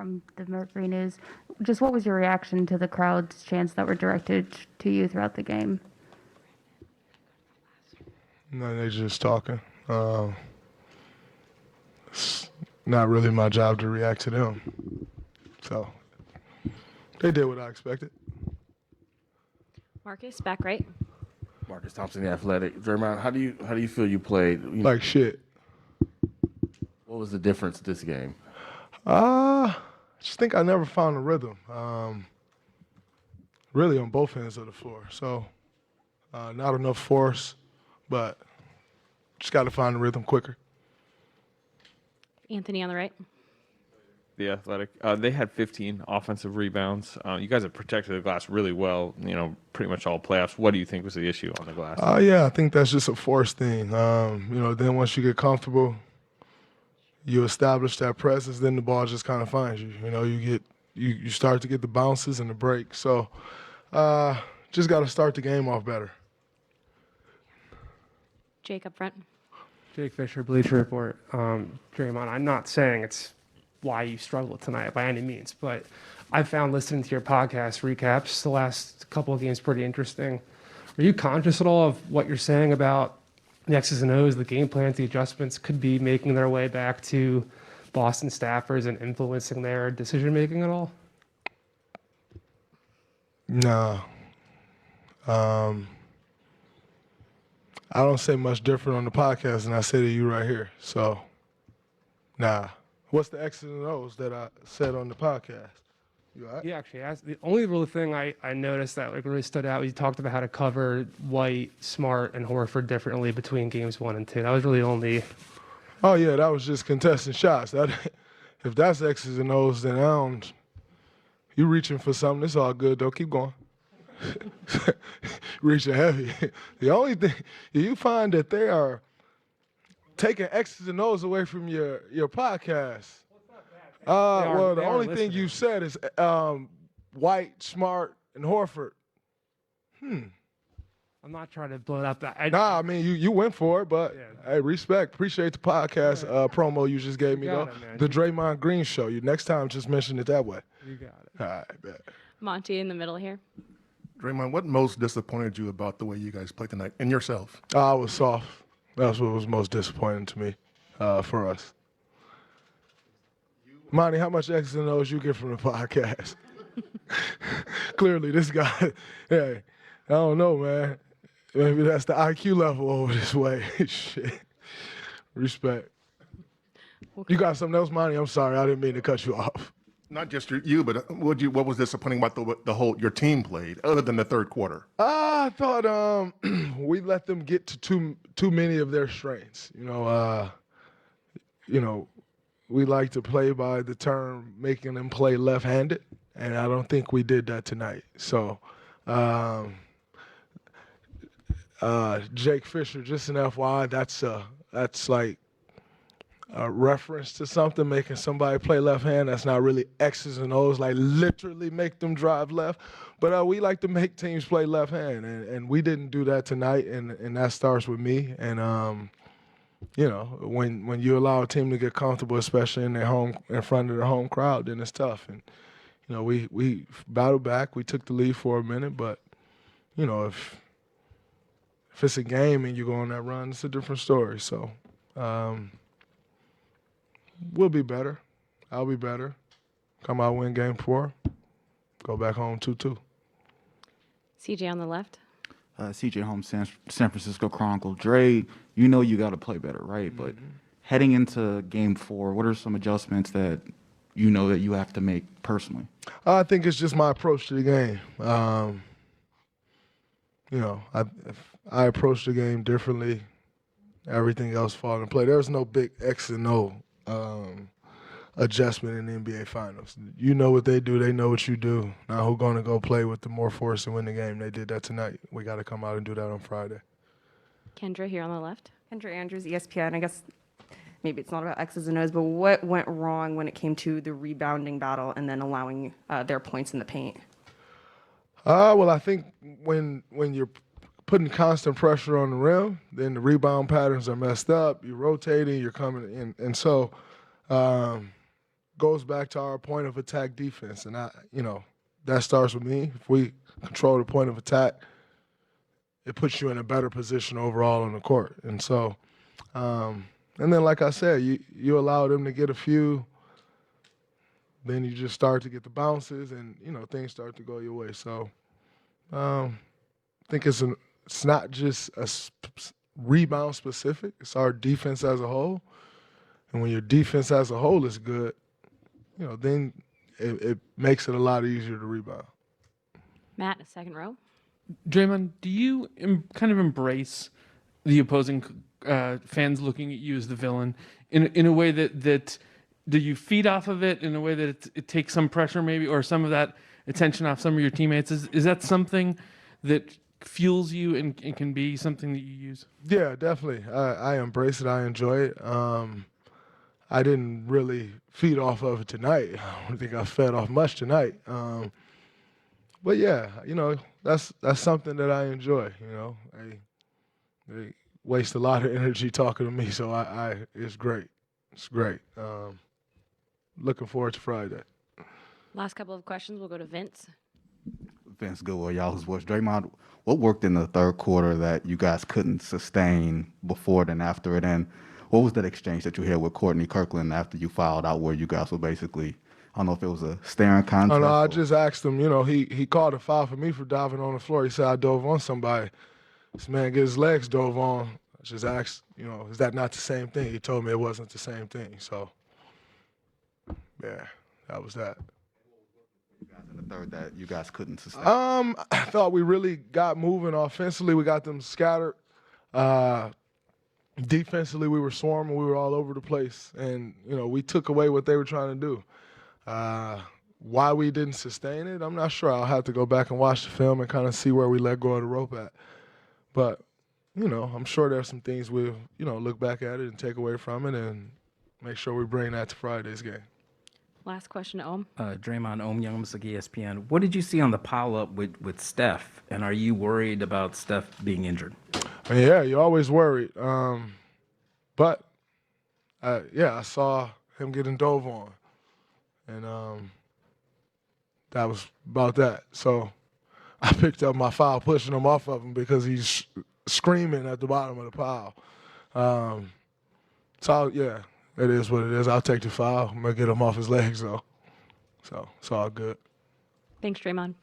from the Mercury News. Just what was your reaction to the crowd's chants that were directed to you throughout the game? No, they're just talking. It's not really my job to react to them. So they did what I expected. Marcus, back right. Marcus Thompson, the Athletic. Draymond, how do you feel you played? Like shit. What was the difference this game? I just think I never found a rhythm. Really on both ends of the floor. So not enough force, but just got to find the rhythm quicker. Anthony on the right. The Athletic. They had 15 offensive rebounds. You guys have protected the glass really well, pretty much all playoffs. What do you think was the issue on the glass? Yeah, I think that's just a force thing. Then once you get comfortable, you establish that presence, then the ball just kind of finds you. You start to get the bounces and the breaks. So just got to start the game off better. Jake up front. Jake Fisher, Bleacher Report. Draymond, I'm not saying it's why you struggled tonight by any means, but I found listening to your podcast recaps the last couple of games pretty interesting. Are you conscious at all of what you're saying about the X's and O's, the game plans, the adjustments could be making their way back to Boston staffers and influencing their decision-making at all? No. I don't say much different on the podcast than I say to you right here. So, nah. What's the X's and O's that I said on the podcast? You all right? Yeah, actually, the only real thing I noticed that really stood out, you talked about how to cover White, Smart, and Horford differently between games 1 and 2. That was really the only... Oh, yeah, that was just contesting shots. If that's X's and O's, then you reaching for something. It's all good, though. Keep going. Reaching heavy. The only thing, you find that they are taking X's and O's away from your podcast. Well, the only thing you said is White, Smart, and Horford. I'm not trying to blow it up. I mean, you went for it, but hey, respect. Appreciate the podcast promo you just gave me, though. The Draymond Green Show. Next time, just mention it that way. You got it. All right, bet. Monty in the middle here. Draymond, what most disappointed you about the way you guys played tonight, and yourself? I was soft. That's what was most disappointing to me for us. Monty, how much X's and O's you get from the podcast? Clearly, this guy, hey, I don't know, man. Maybe that's the IQ level over this way. Shit. Respect. Okay. You got something else, Monty? I'm sorry, I didn't mean to cut you off. Not just you, but what was disappointing about the whole your team played, other than the third quarter? I thought we let them get to too many of their strengths. We like to play by the term making them play left-handed, and I don't think we did that tonight. So, Jake Fisher, just an FYI, that's like a reference to something, making somebody play left hand. That's not really X's and O's, like literally make them drive left. But we like to make teams play left hand, and we didn't do that tonight, and that starts with me. And when you allow a team to get comfortable, especially in front of their home crowd, then it's tough. And we battled back. We took the lead for a minute, but if it's a game and you go on that run, it's a different story. So. We'll be better. I'll be better. Come out, win game 4. Go back home 2-2. CJ on the left. CJ Holmes, San Francisco Chronicle. Dre, you got to play better, right? But heading into game 4, what are some adjustments that that you have to make personally? I think it's just my approach to the game. I approach the game differently. Everything else falls in play. There's no big X and O adjustment in the NBA Finals. You know what they do. They know what you do. Now who's going to go play with the more force and win the game? They did that tonight. We got to come out and do that on Friday. Kendra here on the left. Kendra Andrews, ESPN. I guess maybe it's not about X's and O's, but what went wrong when it came to the rebounding battle and then allowing their points in the paint? Well, I think when you're putting constant pressure on the rim, then the rebound patterns are messed up. You're rotating, you're coming in. And so goes back to our point of attack defense, and that starts with me. If we control the point of attack, it puts you in a better position overall on the court. And so, and then like I said, you allow them to get a few, then you just start to get the bounces, and things start to go your way. So, I think it's not just rebound specific. It's our defense as a whole. And when your defense as a whole is good, then it makes it a lot easier to rebound. Matt, second row. Draymond, do you kind of embrace the opposing fans looking at you as the villain in a way that do you feed off of it in a way that it takes some pressure maybe, or some of that attention off some of your teammates? Is that something that fuels you and can be something that you use? Yeah, definitely. I embrace it. I enjoy it. I didn't really feed off of it tonight. I don't think I fed off much tonight. But yeah, that's something that I enjoy. They waste a lot of energy talking to me, so it's great. It's great. Looking forward to Friday. Last couple of questions. We'll go to Vince. Vince Goodwill, Yahoo's Voice. Draymond, what worked in the third quarter that you guys couldn't sustain before it and after it? And what was that exchange that you had with Courtney Kirkland after you fouled out, where you guys were basically, I don't know if it was a staring contest? Oh, no, I just asked him, he called a foul for me for diving on the floor. He said I dove on somebody. This man get his legs dove on. I just asked, is that not the same thing? He told me it wasn't the same thing. So, yeah, that was that. In the third that you guys couldn't sustain? I thought we really got moving offensively. We got them scattered. Defensively, we were swarming. We were all over the place. And, we took away what they were trying to do. Why we didn't sustain it, I'm not sure. I'll have to go back and watch the film and kind of see where we let go of the rope at. But, I'm sure there's some things we'll, look back at it and take away from it and make sure we bring that to Friday's game. Last question to Ohm. Draymond, Ohm Youngmisuk, ESPN. What did you see on the pile-up with Steph, and are you worried about Steph being injured? Yeah, you're always worried. But, I saw him getting dove on. And that was about that. So I picked up my foul, pushing him off of him because he's screaming at the bottom of the pile. Yeah, it is what it is. I'll take the foul. I'm going to get him off his legs, though. So it's all good. Thanks, Draymond.